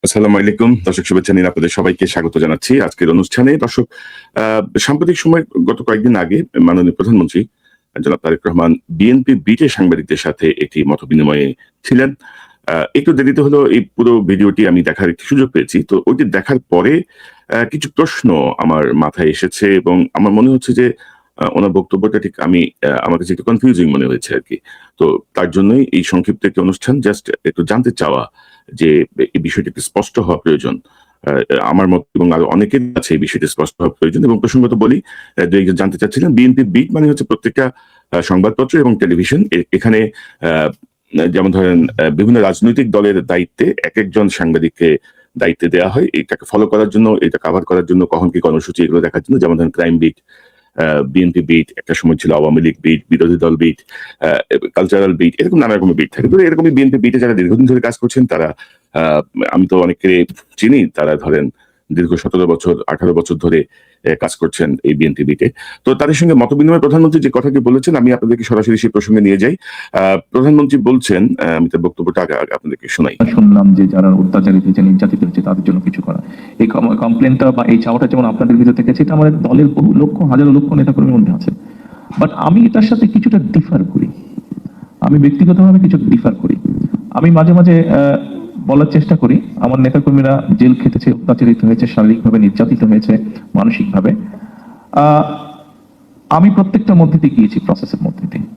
আসসালামু আলাইকুম দর্শক, শুভেচ্ছা নিয়ে আপনাদের সবাইকে স্বাগত জানাচ্ছি আজকের অনুষ্ঠানে। দর্শক, সাম্প্রতিক সময় গত কয়েকদিন আগে মাননীয় প্রধানমন্ত্রী জনাব তারেক রহমান বিএনপি বিটে সাংবাদিকদের সাথে একটি মতবিনিময়ে ছিলেন। একটু দেরিতে হলো এই পুরো ভিডিওটি আমি দেখার একটি সুযোগ পেয়েছি। তো ওইটি দেখার পরে কিছু প্রশ্ন আমার মাথায় এসেছে এবং আমার মনে হচ্ছে যে ওনার বক্তব্যটা ঠিক আমার কাছে একটু কনফিউজিং মনে হয়েছে আরকি। তো তার জন্যই এই সংক্ষিপ্ত একটি অনুষ্ঠান, জাস্ট একটু জানতে চাওয়া যে এই বিষয়টি একটু স্পষ্ট হওয়া প্রয়োজন। আ আমার মত এবং আরো অনেকের কাছে এই বিষয়টি স্পষ্ট হওয়া প্রয়োজন এবং প্রসঙ্গত বলি, ২-১ জন জানতে চাচ্ছিলেন বিএনপি বিট মানে হচ্ছে প্রত্যেকটা সংবাদপত্র এবং টেলিভিশন। এখানে আ যেমন ধরেন বিভিন্ন রাজনৈতিক দলের দায়িত্বে একেকজন সাংবাদিককে দায়িত্বে দেয়া হয়। এটাকে ফলো করার জন্য, এটা কভার করার জন্য, কখন কি কর্মসূচি এগুলো দেখার জন্য। যেমন ধরেন ক্রাইম বিট, বিএনপি বিট, একটা সময় ছিল আওয়ামী লীগ বিট, বিরোধী দল বিট, কালচারাল বিট, এরকম নানা রকমের বিট থাকে। তো এরকমই বিএনপি বিটে যারা দীর্ঘদিন ধরে কাজ করছেন তারা, আমি তো অনেককে চিনি, তারা ধরেন দীর্ঘ ১৭ বছর ১৮ বছর ধরে কাজ করছেন এই বিএনপি বিটে। তো তাদের সঙ্গে মতবিনিময়ে প্রধানমন্ত্রী যে কথাটি বলেছেন আমি আপনাদেরকে সরাসরি সেই প্রসঙ্গে নিয়ে যাই। প্রধানমন্ত্রী বলছেন, আমি তার বক্তব্যটা আগে আপনাদেরকে শোনাই। শুনলাম যে যারা অত্যাচারিত হয়েছে, নির্যাতিত হয়েছে তাদের জন্য কিছু করা। এই কমপ্লেনটা বা এই চাওয়াটা যেমন আপনাদের ভিতর থেকে আছে, এটা আমাদের দলের বহু লক্ষ হাজার লক্ষ নেতাকর্মীর মধ্যে আছে। বাট আমি এটার সাথে কিছুটা ডিফার করি। আমি ব্যক্তিগতভাবে কিছু ডিফার করি। আমি মাঝে মাঝে বলার চেষ্টা করি আমার নেতাকর্মীরা জেল খেটেছে, অত্যাচারিত হয়েছে, শারীরিকভাবে নির্যাতিত হয়েছে, মানসিকভাবে। আমি প্রত্যেকটা মধ্যে দিয়ে গিয়েছি, প্রসেসের মধ্যে দিয়ে।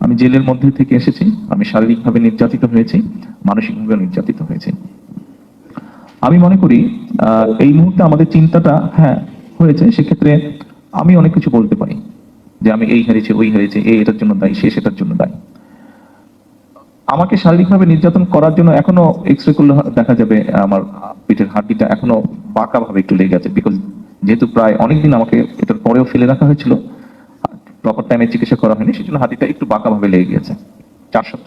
আমি জেলের মধ্যে থেকে এসেছি, আমি শারীরিকভাবে নির্যাতিত হয়েছি, মানসিকভাবে নির্যাতিত হয়েছি। আমি মনে করি এই মুহূর্তে আমাদের চিন্তাটা হয়েছে, সেক্ষেত্রে আমি অনেক কিছু বলতে পারি যে আমি এই হারিয়েছি, ওই হারিয়েছি, এটার জন্য দায়ী, সে সেটার জন্য দায়ী। আমাকে শারীরিকভাবে নির্যাতন করার জন্য এখনো এক্সরে করলে দেখা যাবে আমার পিঠের হাড্ডিটা এখনো বাঁকা ভাবে একটু লেগে আছে, বিকজ যেহেতু প্রায় অনেকদিন আমাকে এটার পরেও ফেলে রাখা হয়েছিল, প্রপার টাইমে চিকিৎসা করা হয়নি, সেজন্য হাড্ডিটা একটু বাঁকা ভাবে লেগে গেছে।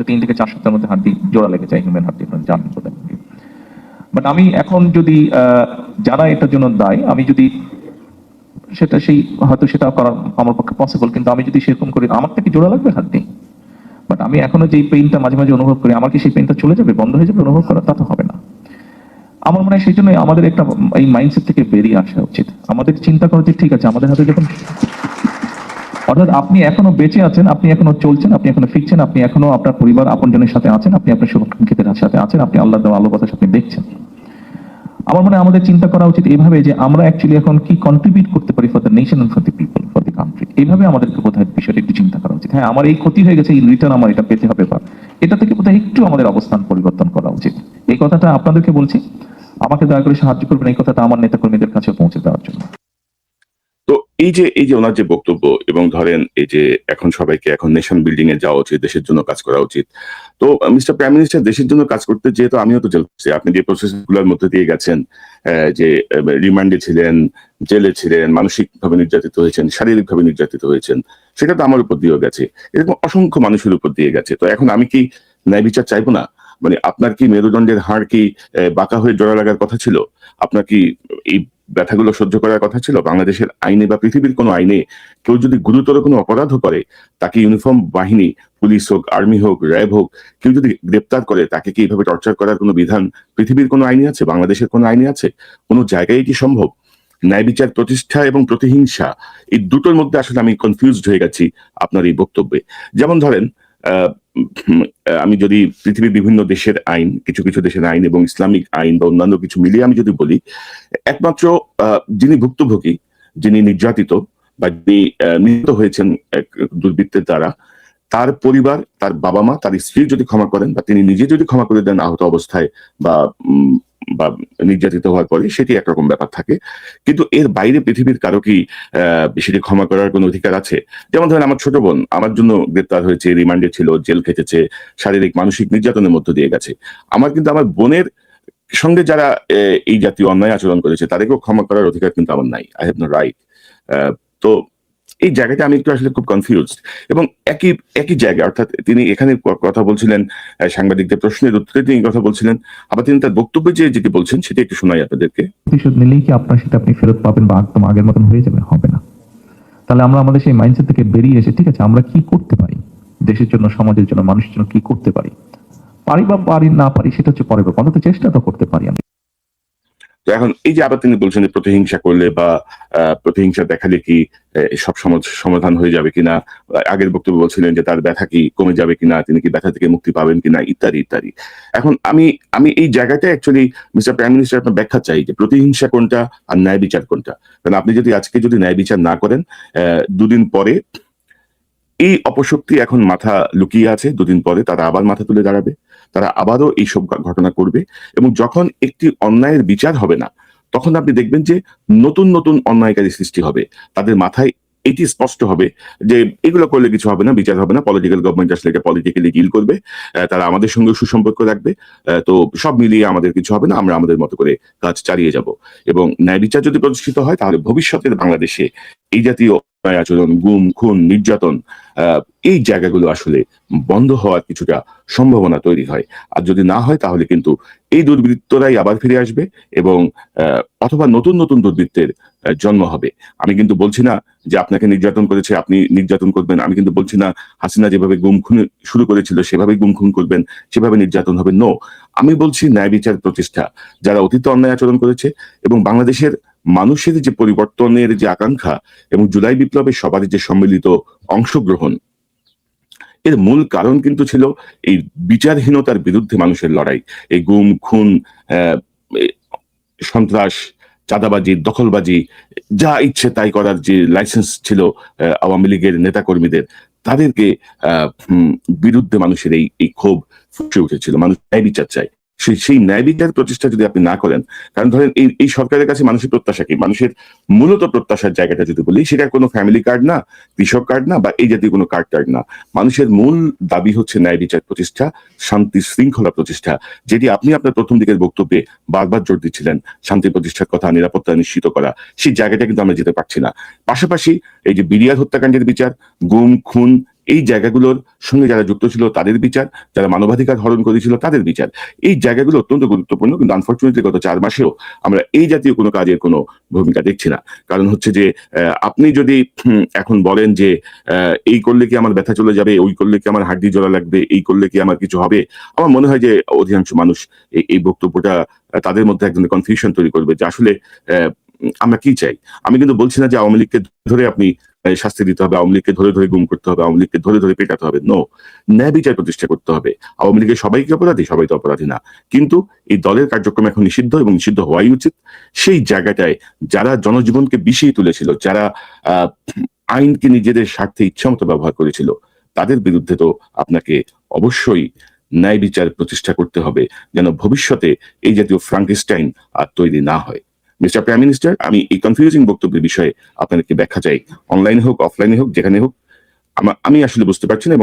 3 থেকে 4 সপ্তাহের মধ্যে হাড্ডি জোড়া লেগে যায়, হিউম্যান হাড্ডি, জানেন বোধহয়। বাট আমি এখন যদি যারা এটার জন্য দায়ী, আমি যদি সেটা হয়তো সেটা করা আমার পক্ষে পসিবল, কিন্তু আমি যদি সেরকম করি আমার থেকে জোড়া লাগবে হাড্ডি। বাট আমি এখনো যে পেইনটা মাঝে মাঝে অনুভব করি, আমার কি সেই পেইনটা চলে যাবে, বন্ধ হয়ে যাবে অনুভব করা? তা তো হবে না। আমার মনে হয় সেই জন্য আমাদের একটা এই মাইন্ডসেট থেকে বেরিয়ে আসা উচিত। আমাদের চিন্তা করা উচিত, ঠিক আছে আমাদের হাতে যখন, অর্থাৎ আপনি এখনো বেঁচে আছেন, আপনি এখনো চলছেন, আপনি এখনো ফিরছেন, আপনি এখনো আপনার পরিবার আপনজনের সাথে আছেন, আপনি আপনার শুভকাঙ্ক্ষীদের সাথে আছেন, আপনি আল্লাহ দেওয়া আলো বাতাস আপনি দেখছেন। আমার মনে হয় আমাদের চিন্তা করা উচিত এইভাবে যে আমরা অ্যাকচুয়ালি এখন কি কন্ট্রিবিউট করতে পারি for the nation and for the people, for the country. এইভাবে আমাদেরকে বোধহয় বিষয়টা একটু চিন্তা করা উচিত। আমার এই ক্ষতি হয়ে গেছে, এই রিটার্ন আমার এটা পেতে হবে, বা এটা থেকে বোধহয় একটু আমাদের অবস্থান পরিবর্তন করা উচিত। এই কথাটা আপনাদেরকে বলছি, আমাকে দয়া করে সাহায্য করবেন এই কথাটা আমার নেতাকর্মীদের কাছে পৌঁছে দেওয়ার জন্য। তো এই যে ওনার যে বক্তব্য এবং ধরেন এই যে এখন সবাইকে এখন নেশন বিল্ডিং এ যাওয়া উচিত, দেশের জন্য কাজ করা উচিত। তো মিস্টার প্রাইম মিনিস্টার দেশের জন্য কাজ করতে যেহেতু আমিও তো জেল করছি, আপনি যে প্রসেস গুলোর মধ্যে দিয়ে গেছেন, যে রিমান্ডে ছিলেন, জেলে ছিলেন, মানসিকভাবে নির্যাতিত হয়েছেন, শারীরিকভাবে নির্যাতিত হয়েছেন, সেটা তো আমার উপর দিয়েও গেছে, এরকম অসংখ্য মানুষের উপর দিয়ে গেছে। তো এখন আমি কি ন্যায় বিচার চাইবো না? মানে আপনার কি মেরুদণ্ডের হাড় কি বাঁকা হয়ে জোড়া লাগার কথা ছিল? আপনার কি এই ব্যথাগুলো সহ্য করার কথা ছিল? বাংলাদেশের আইনে বা পৃথিবীর কোনো আইনে কেউ যদি গুরুতর কোনো অপরাধও করে, তাকে ইউনিফর্ম বাহিনী, পুলিশ হোক, আর্মি হোক, র‍্যাব হোক, কেউ যদি গ্রেপ্তার করে তাকে কি এইভাবে টর্চার করার কোনো বিধান পৃথিবীর কোনো আইনে আছে? বাংলাদেশের কোনো আইনে আছে? কোনো জায়গায় কি সম্ভব? ন্যায় বিচার প্রতিষ্ঠা এবং প্রতিহিংসা, এই দুটোর মধ্যে আসলে আমি কনফিউজড হয়ে গেছি আপনার এই বক্তব্যে। যেমন ধরেন, আমি যদি পৃথিবীর বিভিন্ন দেশের আইন, কিছু কিছু দেশের আইন এবং ইসলামিক আইন বা অন্যান্য কিছু মিলিয়ে আমি যদি বলি, একমাত্র যিনি ভুক্তভোগী, যিনি নির্যাতিত বা যিনি নিহত হয়েছেন এক দুর্বৃত্তের দ্বারা, তার পরিবার, তার বাবা মা, তার স্ত্রী যদি ক্ষমা করেন বা তিনি নিজে যদি ক্ষমা করে দেন আহত অবস্থায় বা বা নির্যাতিত হওয়ার পরে, সেটি একরকম ব্যাপার থাকে। কিন্তু এর বাইরে পৃথিবীর কারো কি সেটি ক্ষমা করার কোনো অধিকার আছে? যেমন ধরেন আমার ছোট বোন আমার জন্য গ্রেপ্তার হয়েছে, রিমান্ডে ছিল, জেল খেটেছে, শারীরিক মানসিক নির্যাতনের মধ্য দিয়ে গেছে। আমার কিন্তু আমার বোনের সঙ্গে যারা এই জাতীয় অন্যায় আচরণ করেছে তাদেরকেও ক্ষমা করার অধিকার কিন্তু আমার নাই। I have no right. তো এই জায়গাটা আমি একটু আসলে খুব কনফিউজড। এবং একই জায়গায়, অর্থাৎ তিনি এখানে কথা বলছিলেন, সাংবাদিকদের প্রশ্নের উত্তরে তিনি কথা বলছিলেন, আবার তিনি তার বক্তব্যে যেটি বলছেন সেটা একটু শোনাই আপনাদেরকে। প্রতিশোধ নিলেই কি আপনার সেটা আপনি ফেরত পাবেন বা একদম আগের মতন হয়ে যাবে? হবে না। তাহলে আমরা আমাদের সেই মাইন্ডসেট থেকে বেরিয়ে এসে, ঠিক আছে আমরা কি করতে পারি দেশের জন্য, সমাজের জন্য, মানুষের জন্য কি করতে পারি, পারি বা পারি না পারি সেটা হচ্ছে পরের ব্যাপার, অন্তত চেষ্টা তো করতে পারি। তো এখন এই যে আবার তিনি বলছেন যে প্রতিহিংসা করলে বা প্রতিহিংসা দেখালে কি সব সমাধান হয়ে যাবে কিনা, আগের বক্তব্য বলছিলেন যে তার ব্যথা কি কমে যাবে কিনা, তিনি কি ব্যথা থেকে মুক্তি পাবেন কিনা, ইত্যাদি ইত্যাদি। এখন আমি এই জায়গাটা অ্যাকচুয়ালি মিস্টার প্রাইম মিনিস্টার আপনার ব্যাখ্যা চাই যে প্রতিহিংসা কোনটা আর ন্যায় বিচার কোনটা। কারণ আপনি যদি আজকে যদি ন্যায় বিচার না করেন, দুদিন পরে এই অপশক্তি এখন মাথা লুকিয়ে আছে, দুদিন পরে তারা আবার মাথা তুলে দাঁড়াবে, তারা আবারও এইসব ঘটনা করবে, এবং যখন একটি অন্যায়ের বিচার হবে না, তখন আপনি দেখবেন যে নতুন নতুন অন্যায়কারী সৃষ্টি হবে। তাদের মাথায় এটি স্পষ্ট হবে যে এগুলো করলে কিছু হবে না, বিচার হবে না, পলিটিক্যাল গভর্নমেন্ট আসলে এটা পলিটিক্যালি ডিল করবে, তারা আমাদের সঙ্গে সুসম্পর্ক রাখবে, তো সব মিলিয়ে আমাদের কিছু হবে না, আমরা আমাদের মতো করে কাজ চালিয়ে যাব। এবং ন্যায় বিচার যদি প্রতিষ্ঠিত হয়, তাহলে ভবিষ্যতের বাংলাদেশে এই জাতীয় অন্যায় আচরণ, গুম খুন নির্যাতন, এই জায়গাগুলো আসলে বন্ধ হওয়ার কিছুটা সম্ভাবনা তৈরি হয়। আর যদি না হয়, তাহলে কিন্তু এই দুর্বৃত্তরাই আবার ফিরে আসবে, এবং অথবা নতুন নতুন দুর্বৃত্তের জন্ম হবে। আমি কিন্তু বলছি না যে আপনাকে নির্যাতন করেছে আপনি নির্যাতন করবেন, আমি কিন্তু বলছি না হাসিনা যেভাবে গুম খুন শুরু করেছিল সেভাবেই গুম খুন করবেন, সেভাবে নির্যাতন হবে। নো, আমি বলছি ন্যায় বিচার প্রতিষ্ঠা, যারা অতীতে অন্যায় আচরণ করেছে এবং বাংলাদেশের মানুষের যে পরিবর্তনের যে আকাঙ্ক্ষা এবং জুলাই বিপ্লবে সবার যে সম্মিলিত অংশগ্রহণ, এর মূল কারণ কিন্তু ছিল এই বিচারহীনতার বিরুদ্ধে মানুষের লড়াই। এই গুম খুন, সন্ত্রাস, চাঁদাবাজি, দখলবাজি, যা ইচ্ছে তাই করার যে লাইসেন্স ছিল আওয়ামী লীগের নেতাকর্মীদের, তাদেরকে বিরুদ্ধে মানুষের এই ক্ষোভ ফুটে উঠেছিল। মানুষ ন্যায় বিচার চায়। সেই ন্যায় বিচার প্রতিষ্ঠা যদি আপনি না করেন, কারণ ধরেন এই সরকারের কাছে মানুষের প্রত্যাশা কি, মানুষের মূলত প্রত্যাশার জায়গাটা যদি বলি, সেটা কোনো ফ্যামিলি কার্ড না, কৃষক কার্ড না, বা এই জাতীয় কোনো কার্ড না। মানুষের মূল দাবি হচ্ছে ন্যায় বিচার প্রতিষ্ঠা, শান্তি শৃঙ্খলা প্রতিষ্ঠা, যেটি আপনি আপনার প্রথম দিকের বক্তব্যে বারবার জোর দিচ্ছিলেন, শান্তি প্রতিষ্ঠার কথা, নিরাপত্তা নিশ্চিত করা, সেই জায়গাটা কিন্তু আমরা যেতে পারছি না। পাশাপাশি এই যে বিডিআর হত্যাকাণ্ডের বিচার, গুম খুন, এই জায়গাগুলোর সঙ্গে যারা যুক্ত ছিল তাদের বিচার, যারা মানবাধিকার হরণ করেছিল তাদের বিচার, এই জায়গাগুলো অত্যন্ত গুরুত্বপূর্ণ। কিন্তু আনফরচুনেটলি গত 4 মাসেও আমরা এই জাতীয় কোনো কাজের কোনো ভূমিকা দেখছি না। কারণ হচ্ছে যে আপনি যদি এখন বলেন যে এই করলে কি আমার ব্যথা চলে যাবে, ওই করলে কি আমার হাড্ডি জোড়া লাগবে, এই করলে কি আমার কিছু হবে, আমার মনে হয় যে অধিকাংশ মানুষ এই বক্তব্যটা তাদের মধ্যে এক ধরনের কনফিউশন তৈরি করবে যে আসলে আমরা কি চাই। আমি কিন্তু বলছি না যে আওয়ামী লীগকে ধরে আপনি শাস্তি দিতে হবে, আওয়ামী লীগকে ধরে ধরে গুম করতে হবে, আওয়ামী লীগকে ধরে ধরে পেটাতে হবে। নো, ন্যায় বিচার প্রতিষ্ঠা করতে হবে। আওয়ামী লীগের সবাই কি অপরাধী? সবাই তো অপরাধী না, কিন্তু এই দলের কার্যক্রম এখন নিষিদ্ধ এবং নিষিদ্ধ হওয়াই উচিত। সেই জায়গাটায় যারা জনজীবনকে বিষিয়ে তুলেছিল, যারা আইনকে নিজেদের স্বার্থে ইচ্ছামতো ব্যবহার করেছিল, তাদের বিরুদ্ধে তো আপনাকে অবশ্যই ন্যায় বিচার প্রতিষ্ঠা করতে হবে, যেন ভবিষ্যতে এই জাতীয় ফ্রাঙ্কেস্টাইন আর তৈরি না হয়। মিস্টার প্রাইম মিনিস্টার, আমি এই কনফিউজিং বক্তব্যের বিষয়ে আপনাদেরকে ব্যাখ্যা চাই, অনলাইনে হোক অফলাইনে হোক যেখানে হোক। আমি আসলে বুঝতে পারছি না, এবং